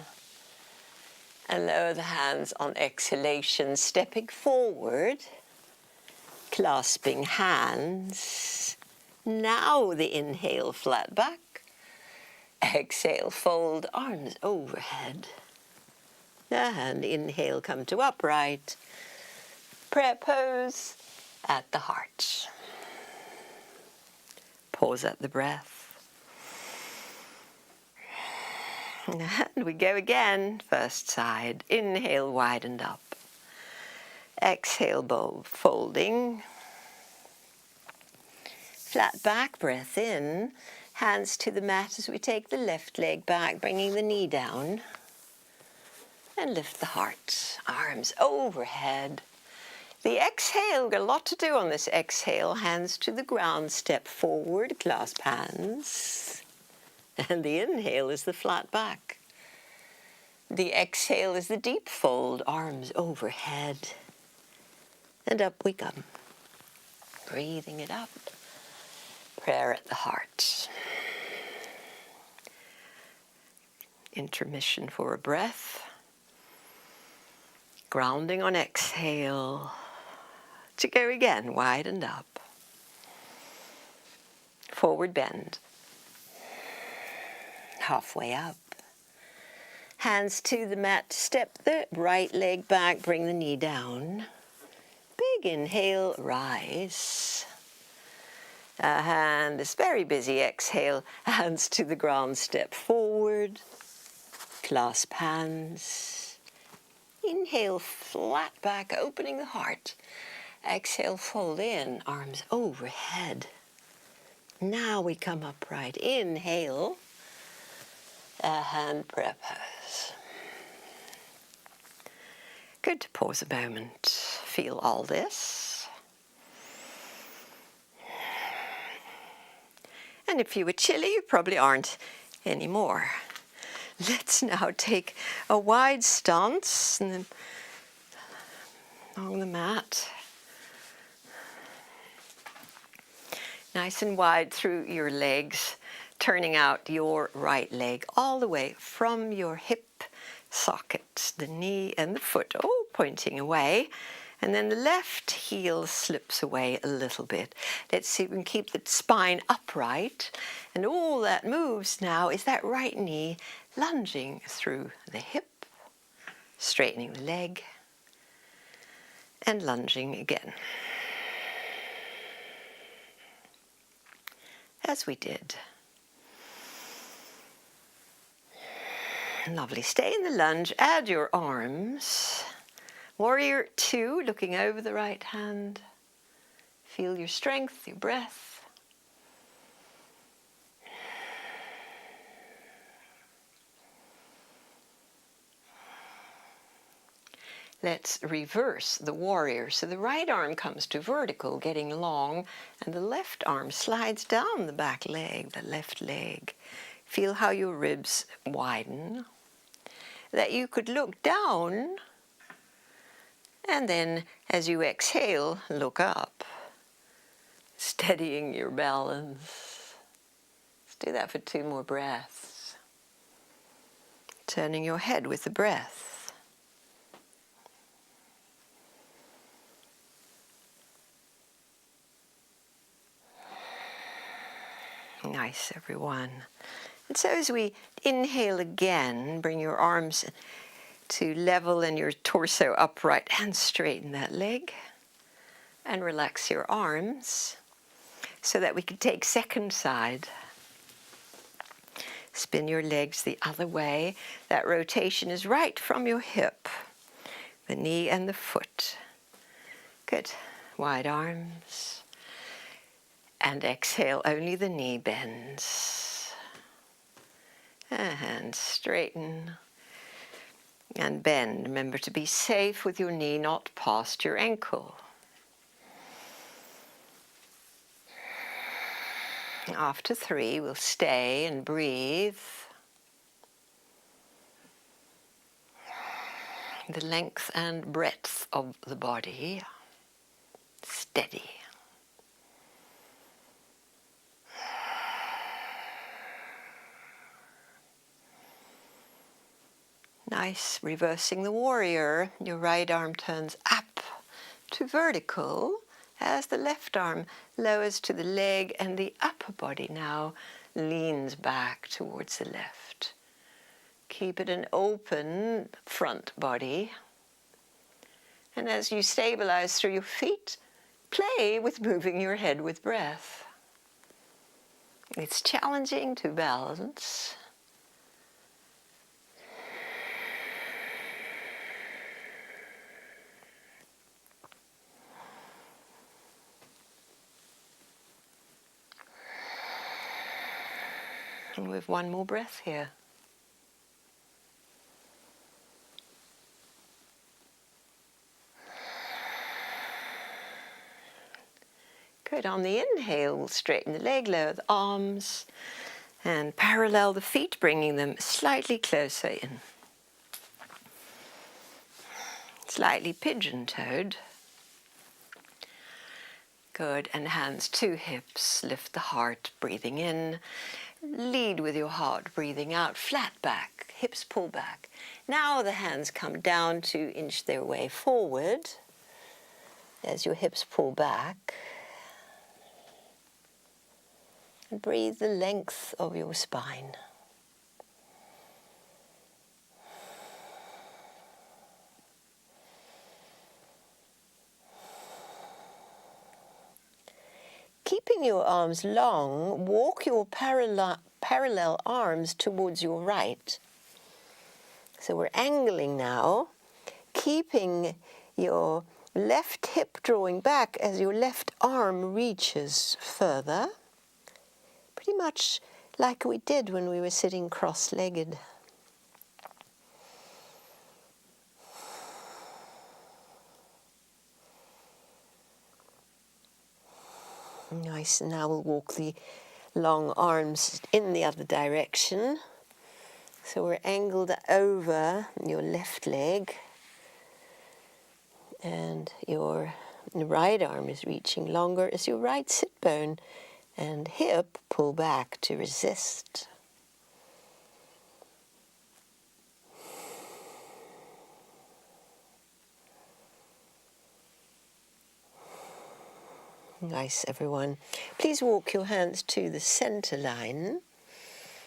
And lower the hands on exhalation, stepping forward. Clasping hands. Now the inhale, flat back. Exhale, fold arms overhead. And inhale, come to upright. Prayer pose at the heart. Pause at the breath. And we go again. First side. Inhale, widened up. Exhale, bow, folding. Flat back, breath in. Hands to the mat as we take the left leg back, bringing the knee down. And lift the heart. Arms overhead. The exhale, we've got a lot to do on this exhale. Hands to the ground, step forward, clasp hands. And the inhale is the flat back. The exhale is the deep fold, arms overhead. And up we come. Breathing it up. Prayer at the heart. Intermission for a breath. Grounding on exhale. To go again, widened up. Forward bend. Halfway up. Hands to the mat, step the right leg back, bring the knee down. Big inhale, rise. And this very busy exhale, hands to the ground, step forward. Clasp hands. Inhale, flat back, opening the heart. Exhale, fold in, arms overhead. Now we come upright. Inhale. And prayer pose. Good to pause a moment. Feel all this. And if you were chilly, you probably aren't anymore. Let's now take a wide stance and then along the mat. Nice and wide through your legs, turning out your right leg all the way from your hip socket, the knee and the foot, pointing away. And then the left heel slips away a little bit. Let's see if we can keep the spine upright. And all that moves now is that right knee lunging through the hip, straightening the leg, and lunging again. As we did. Lovely. Stay in the lunge. Add your arms. Warrior 2, looking over the right hand. Feel your strength, your breath. Let's reverse the warrior. So the right arm comes to vertical, getting long, and the left arm slides down the back leg, the left leg. Feel how your ribs widen. That you could look down, and then as you exhale, look up, steadying your balance. Let's do that for 2 more breaths. Turning your head with the breath. Nice, everyone. And so as we inhale again, bring your arms to level and your torso upright and straighten that leg. And relax your arms so that we can take second side. Spin your legs the other way. That rotation is right from your hip, the knee and the foot. Good. Wide arms. And exhale, only the knee bends. And straighten and bend. Remember to be safe with your knee not past your ankle. After 3, we'll stay and breathe. The length and breadth of the body. steady. Nice, reversing the warrior. Your right arm turns up to vertical as the left arm lowers to the leg and the upper body now leans back towards the left. Keep it an open front body. And as you stabilize through your feet, play with moving your head with breath. It's challenging to balance. And with one more breath here. Good. On the inhale, we'll straighten the leg, lower the arms, and parallel the feet, bringing them slightly closer in. Slightly pigeon-toed. Good. And hands to hips. Lift the heart, breathing in. Lead with your heart, breathing out. Flat back, hips pull back. Now the hands come down to inch their way forward as your hips pull back. And breathe the length of your spine. Keeping your arms long, walk your parallel arms towards your right. So we're angling now, keeping your left hip drawing back as your left arm reaches further. Pretty much like we did when we were sitting cross-legged. Nice, and now we'll walk the long arms in the other direction. So we're angled over your left leg and your right arm is reaching longer as your right sit bone and hip pull back to resist. Nice, everyone. Please walk your hands to the center line,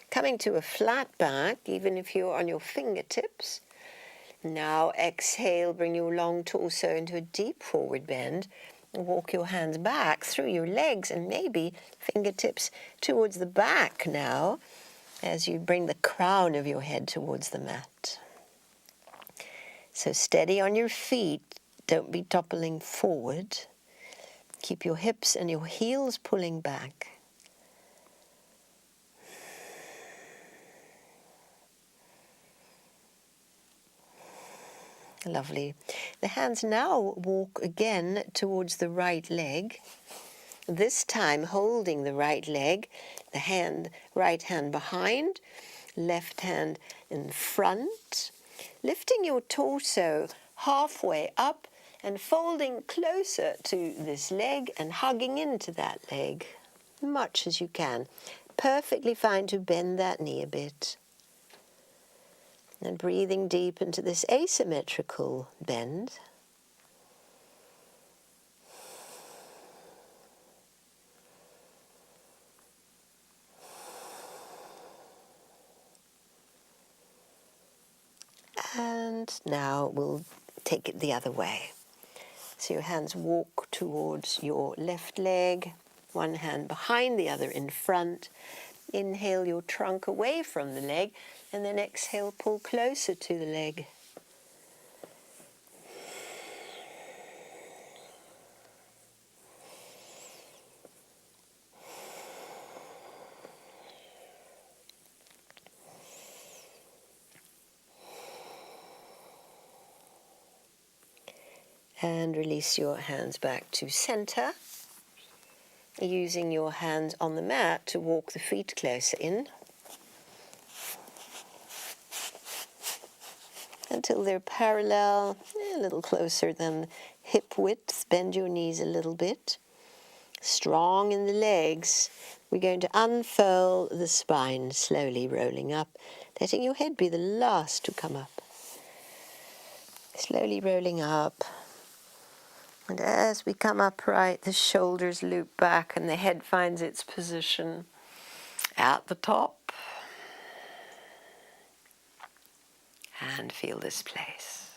coming to a flat back, even if you're on your fingertips. Now exhale, bring your long torso into a deep forward bend. Walk your hands back through your legs and maybe fingertips towards the back now as you bring the crown of your head towards the mat. So steady on your feet, don't be toppling forward. Keep your hips and your heels pulling back. Lovely. The hands now walk again towards the right leg. This time holding the right leg, the right hand behind, left hand in front, lifting your torso halfway up and folding closer to this leg and hugging into that leg, much as you can. Perfectly fine to bend that knee a bit. And breathing deep into this asymmetrical bend. And now we'll take it the other way. So your hands walk towards your left leg, one hand behind, the other in front. Inhale your trunk away from the leg, and then exhale, pull closer to the leg. And release your hands back to center, using your hands on the mat to walk the feet closer in until they're parallel, a little closer than hip width. Bend your knees a little bit. Strong in the legs. We're going to unfurl the spine, slowly rolling up, letting your head be the last to come up. Slowly rolling up. And as we come upright, the shoulders loop back and the head finds its position at the top. And feel this place.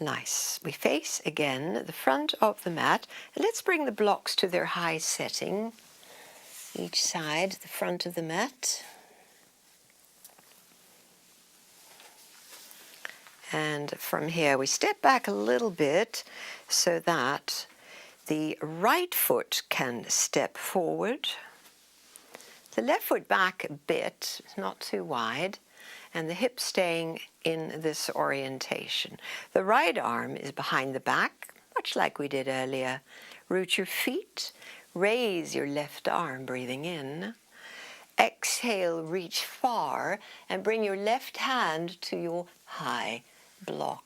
Nice. We face again the front of the mat. And let's bring the blocks to their high setting. Each side, the front of the mat. And from here we step back a little bit so that the right foot can step forward. The left foot back a bit, not too wide, and the hip staying in this orientation. The right arm is behind the back, much like we did earlier. Root your feet, raise your left arm, breathing in. Exhale, reach far, and bring your left hand to your high block.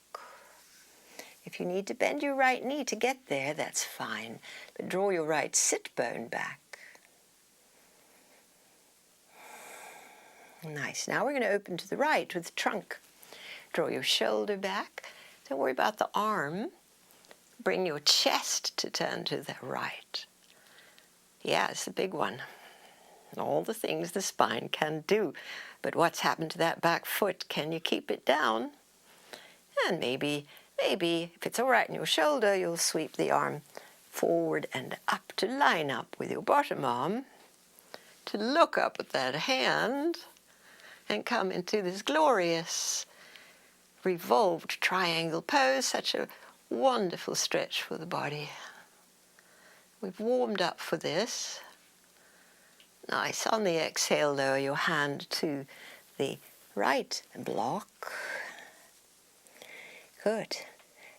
If you need to bend your right knee to get there, that's fine, but draw your right sit bone back. Nice. Now we're going to open to the right with the trunk. Draw your shoulder back. Don't worry about the arm. Bring your chest to turn to the right. Yeah, it's the big one. All the things the spine can do. But what's happened to that back foot? Can you keep it down? And maybe, if it's all right in your shoulder, you'll sweep the arm forward and up to line up with your bottom arm, to look up at that hand, and come into this glorious revolved triangle pose. Such a wonderful stretch for the body. We've warmed up for this. Nice. On the exhale, lower your hand to the right block. Good.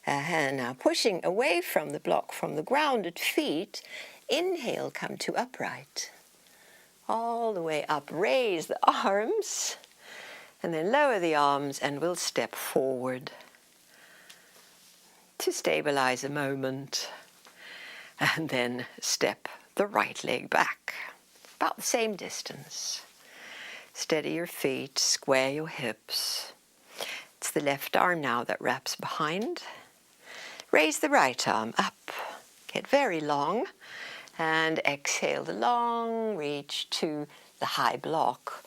And now pushing away from the block, from the grounded feet, inhale, come to upright. All the way up, raise the arms, and then lower the arms, and we'll step forward to stabilize a moment, and then step the right leg back, about the same distance. Steady your feet, square your hips. It's the left arm now that wraps behind. Raise the right arm up, get very long, and exhale the long reach to the high block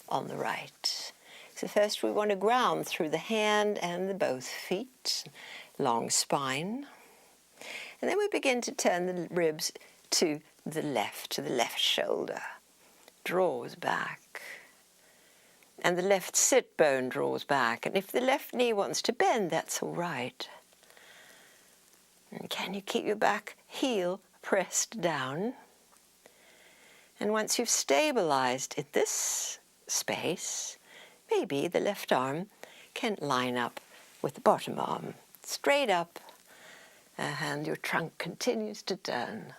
on the right. So first we want to ground through the hand and the both feet, long spine. And then we begin to turn the ribs to the left shoulder. Draws back. And the left sit bone draws back. And if the left knee wants to bend, that's all right. And can you keep your back heel pressed down? And once you've stabilized in this space, maybe the left arm can line up with the bottom arm. Straight up, and your trunk continues to turn.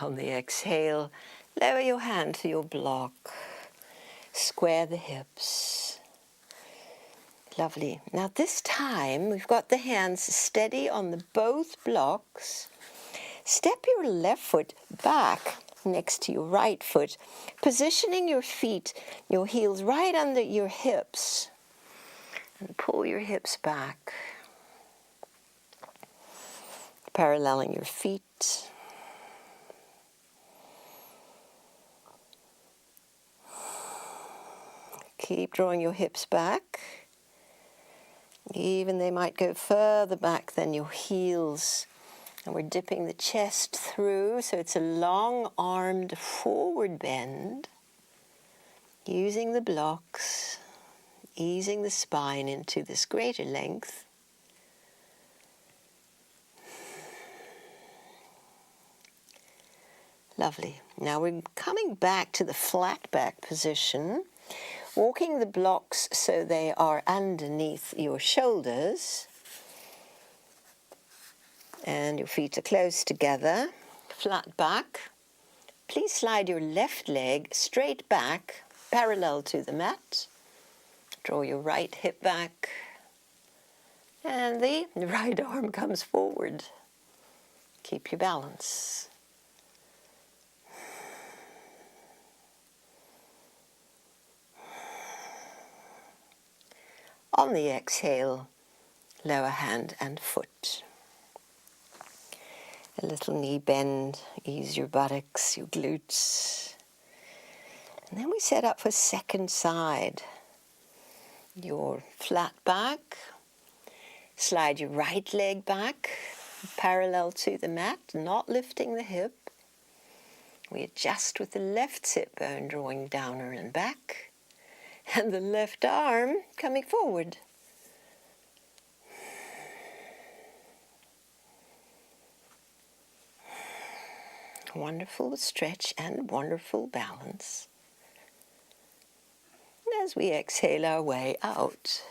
On the exhale, lower your hand to your block. Square the hips. Lovely. Now this time we've got the hands steady on the both blocks. Step your left foot back next to your right foot, positioning your feet, your heels right under your hips. And pull your hips back. Paralleling your feet. Keep drawing your hips back. Even they might go further back than your heels. And we're dipping the chest through, so it's a long-armed forward bend. Using the blocks, easing the spine into this greater length. Lovely. Now we're coming back to the flat back position. walking the blocks so they are underneath your shoulders. And your feet are close together, flat back. Please slide your left leg straight back, parallel to the mat. Draw your right hip back, and the right arm comes forward. Keep your balance. On the exhale, lower hand and foot. A little knee bend, ease your buttocks, your glutes. And then we set up for second side. Your flat back, slide your right leg back, parallel to the mat, not lifting the hip. We adjust with the left hip bone drawing downward and back, and the left arm coming forward. Wonderful stretch and wonderful balance. And as we exhale our way out,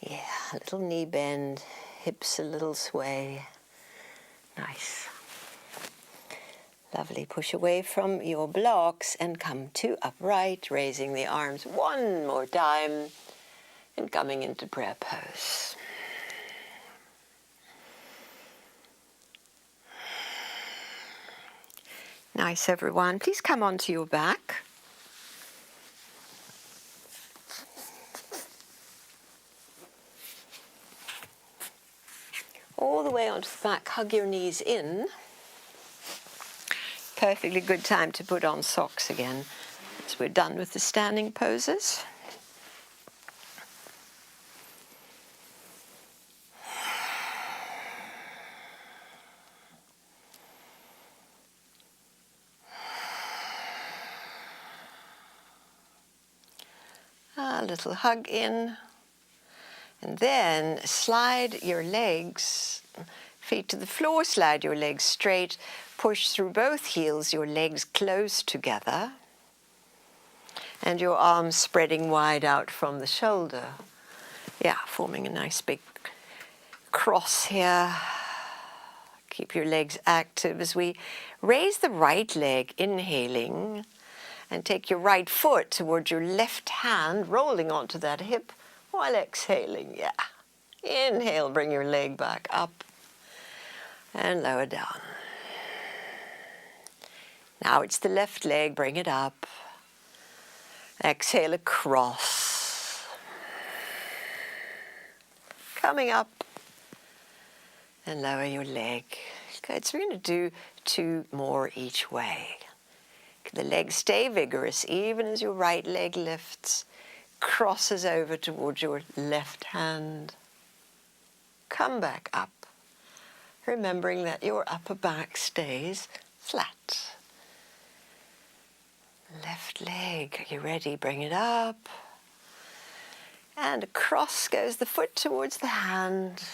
yeah, a little knee bend, hips a little sway. Nice. Lovely. Push away from your blocks and come to upright, raising the arms one more time and coming into prayer pose. Nice, everyone. Please come onto your back. All the way onto the back, hug your knees in. Perfectly good time to put on socks again, as we're done with the standing poses. A little hug in, and then slide your legs, feet to the floor, slide your legs straight, push through both heels, your legs close together, and your arms spreading wide out from the shoulder. Yeah, forming a nice big cross here. Keep your legs active as we raise the right leg, inhaling, and take your right foot towards your left hand, rolling onto that hip while exhaling. Yeah. Inhale, bring your leg back up and lower down. Now it's the left leg, bring it up. Exhale across. Coming up and lower your leg. Good, so we're going to do 2 more each way. The legs stay vigorous even as your right leg lifts, crosses over towards your left hand. Come back up, remembering that your upper back stays flat. Left leg, are you ready? Bring it up. And across goes the foot towards the hand.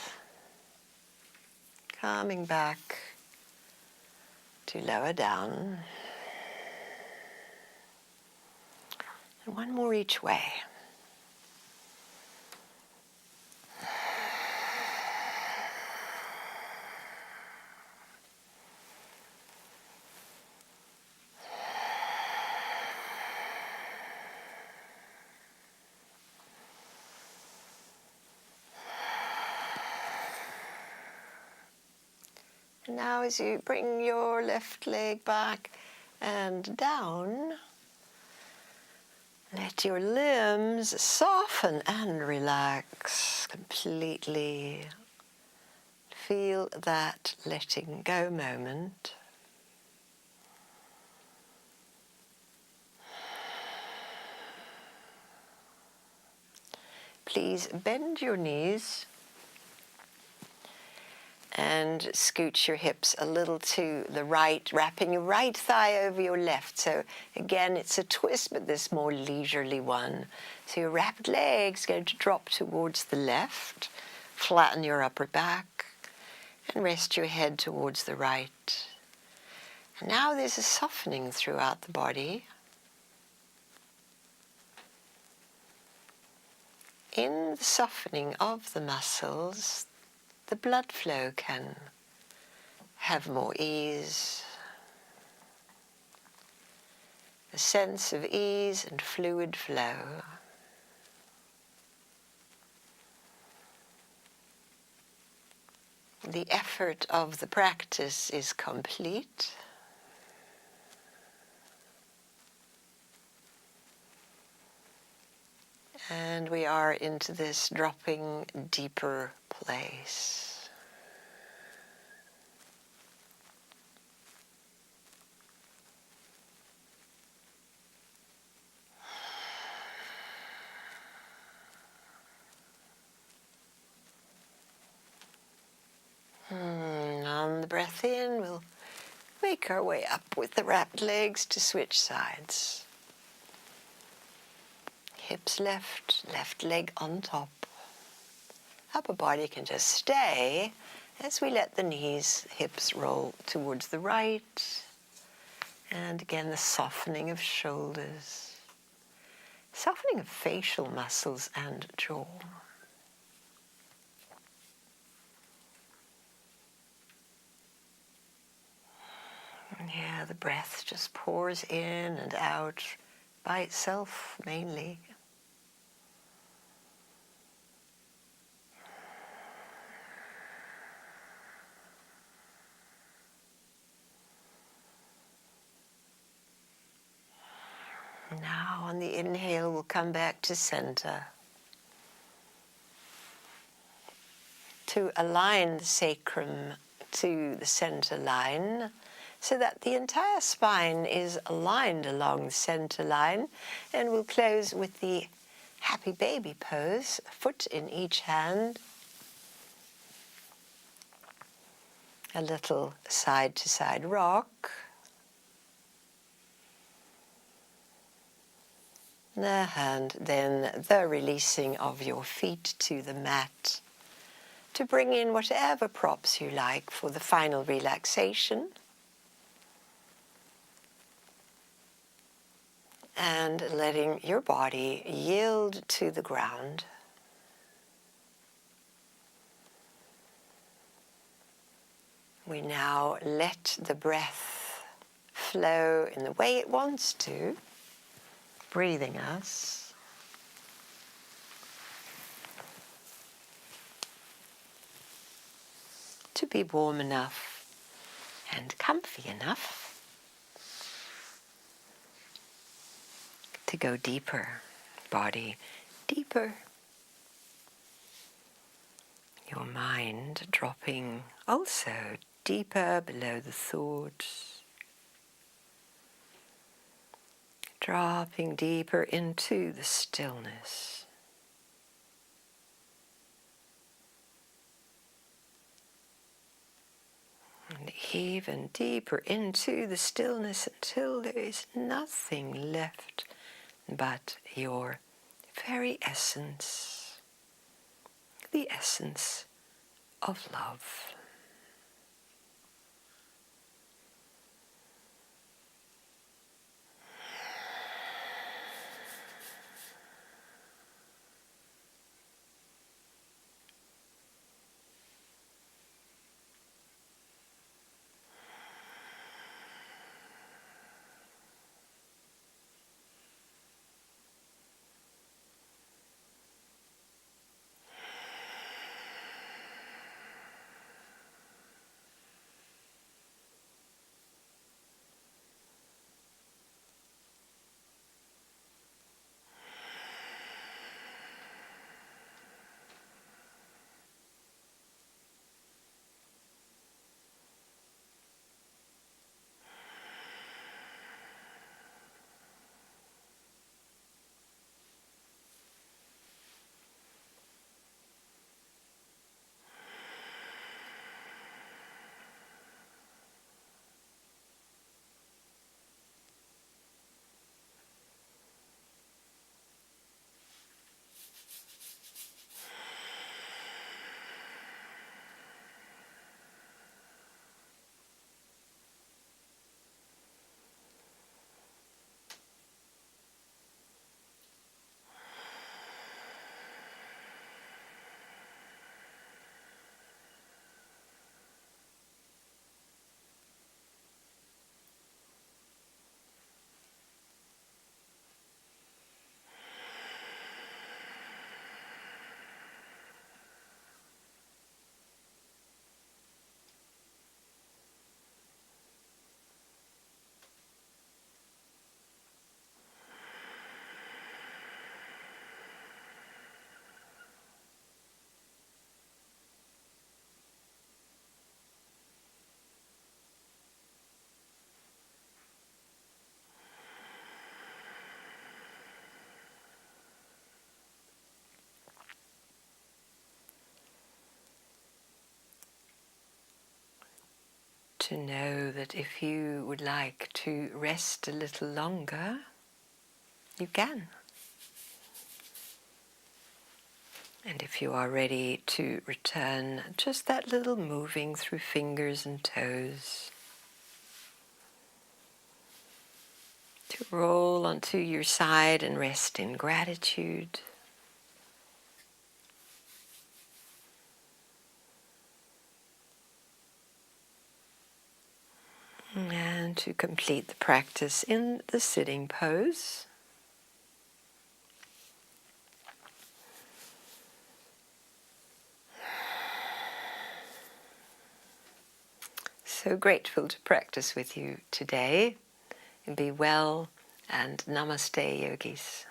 Coming back to lower down. And 1 more each way. And now as you bring your left leg back and down, let your limbs soften and relax completely. Feel that letting go moment. Please bend your knees and scooch your hips a little to the right, wrapping your right thigh over your left. So again, it's a twist, but this more leisurely one. So your wrapped leg's going to drop towards the left, flatten your upper back, and rest your head towards the right. And now there's a softening throughout the body. in the softening of the muscles, the blood flow can have more ease, a sense of ease and fluid flow. The effort of the practice is complete. And we are into this dropping deeper place. On the breath in, we'll make our way up with the wrapped legs to switch sides. Hips left, left leg on top. Upper body can just stay as we let the knees, hips roll towards the right. And again, the softening of shoulders, softening of facial muscles and jaw. And yeah, the breath just pours in and out by itself mainly. Now on the inhale, we'll come back to center. To align the sacrum to the center line so that the entire spine is aligned along the center line, and we'll close with the happy baby pose, foot in each hand, a little side-to-side rock. And then the releasing of your feet to the mat to bring in whatever props you like for the final relaxation. And letting your body yield to the ground. We now let the breath flow in the way it wants to, breathing us. To be warm enough and comfy enough to go deeper, body deeper. Your mind dropping also deeper below the thoughts, dropping deeper into the stillness. And even deeper into the stillness until there is nothing left but your very essence, the essence of love. to know that if you would like to rest a little longer, you can. And if you are ready to return, just that little moving through fingers and toes, to roll onto your side and rest in gratitude. And to complete the practice in the sitting pose. So grateful to practice with you today. And be well, and namaste, yogis.